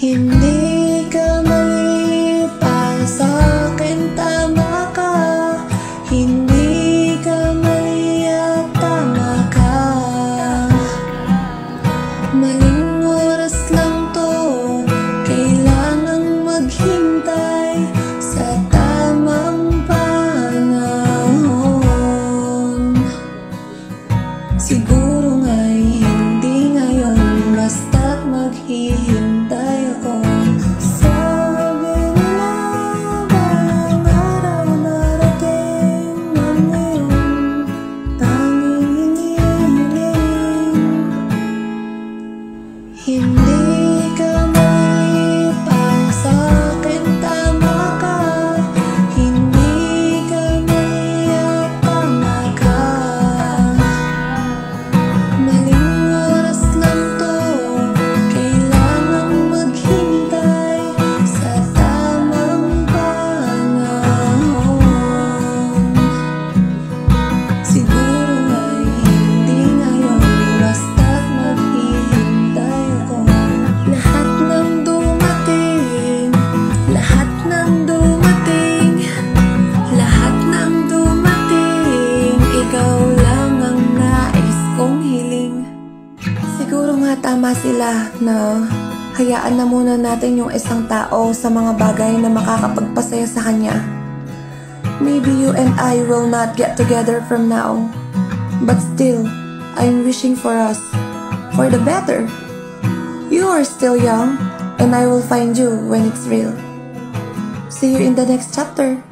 Hindi ka mali para sa'kin, tama ka. Hindi ka mali at tama ka. Maling oras lang to, kailangang maghintay sa tamang panahon. Siguro nga'y hindi ngayon, basta't maghihintay ako. Sabi nila balang araw darating ang iyong tanging hinihiling. Hindi ka mali para sa'kin, tama ka. Hindi ka mali at tama ka. Maling oras lang to, kailangang maghintay sa tamang panahon. Siguro nga'y hindi ngayon, basta't maghihintay ako. Lahat ng dumating, lahat ng dumating, lahat ng dumating, ikaw lang ang nais kong hiling. Siguro nga tama sila na hayaan na muna natin yung isang tao sa mga bagay na makakapagpasaya sa kanya. Maybe you and I will not get together from now, but still, I'm wishing for us, for the better. You are still young, and I will find you when it's real. See you in the next chapter.